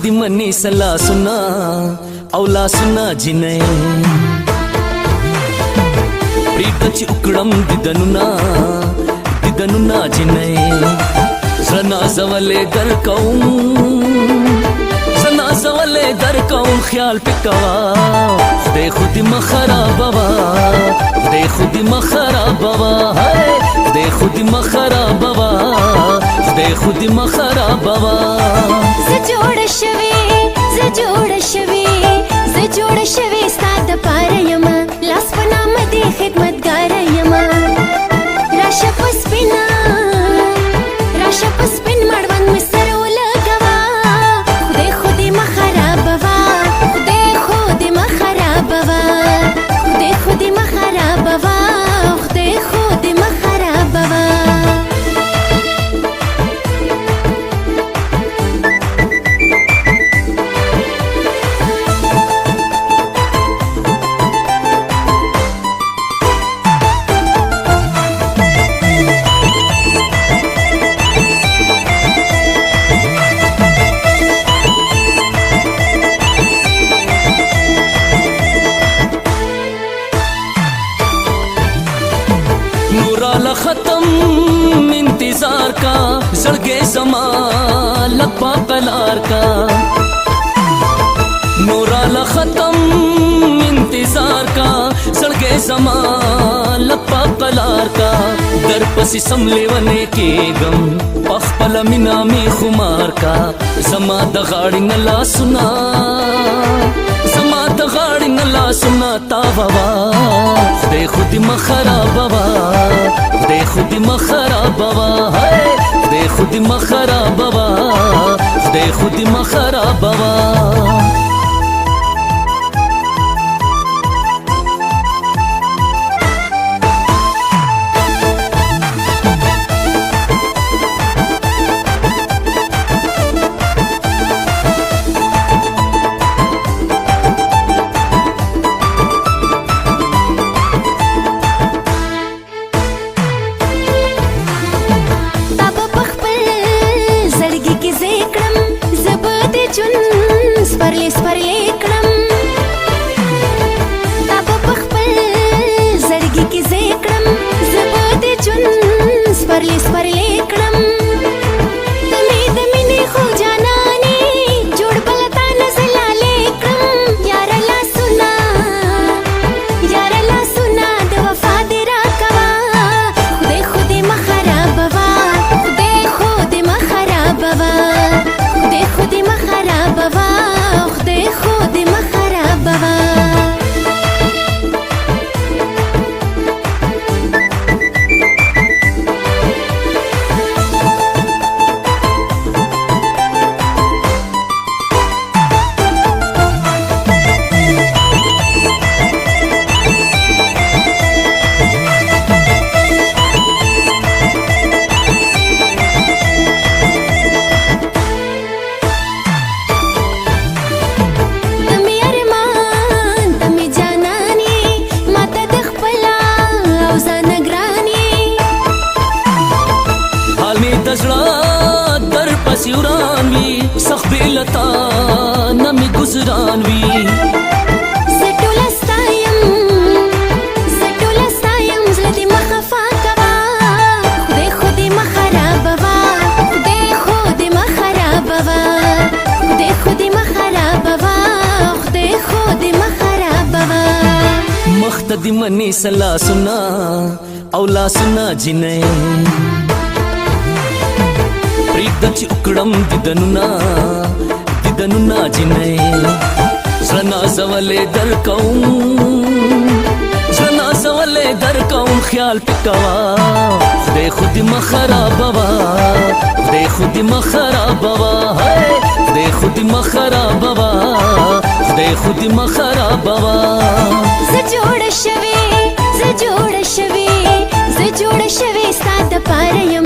خودی منی سلا سنا اولا سنا جنې پریږده چې وکړم دیدنونه جنې زنا زولې درکوم خیال پکوا خدای خودی مخرابوا خدای خودی مخرابوا خدای خودی مخرابوا خدای خودی مخرابوا زه جوړ شوي ستا د پاره یم لاس په نامه دې خدمتګار یم راشه په سپین مړوند مې سر ولګوه خدای خو دې مه خرابوه خدای خو دې مه خرابوه خدای خو دې مه خرابوه خدای خو دې مه خرابوه ختم انتظار کا زړګې زما لږ پاقلار کا نوراله ختم انتظار کا زړګې زما لږ پاقلار کا در پسې سم لیونې کېږم پخپله مینه مې خمار کا زما د غاړې نه لاسونه سنا تاوا خدای خودی مخرابوا خدای خودی مخرابوا خدای خودی مخرابوا خدای خودی مخرابوا سپرلی کړم تا په خپل زړګي کې ځای کړم زه به دې ژوند سپرلی کړم د مینې خو جانانې جوړ بله تا نه زه لالې کړم یاره لاسونه د وفا دې راکوه خدای خو دې مه خرابوه خدای خو دې مه خرابوه خدای خو دې مه خرابوه خدای خو دې مه خرابوه وران وی سخت بیلتا نمی گزران وی زټوله ستایم زړه دې مه خفا کوه خدای خو دې مه خرابوه خدای خو دې مه خرابوه خدای خو دې مه خرابوه خدای خو دې مه خرابوه مخ ته دې منې سلا سنا او لاسونه جنې پریږده چې وکړم دیدنونه جنې زنا زولې درکوم خیال پکوا خدای خودی مخرابوا خدای خودی مخرابوا خدای خودی مخرابوا خدای خودی مخرابوا زه جوړ شوي ستا د پاره یم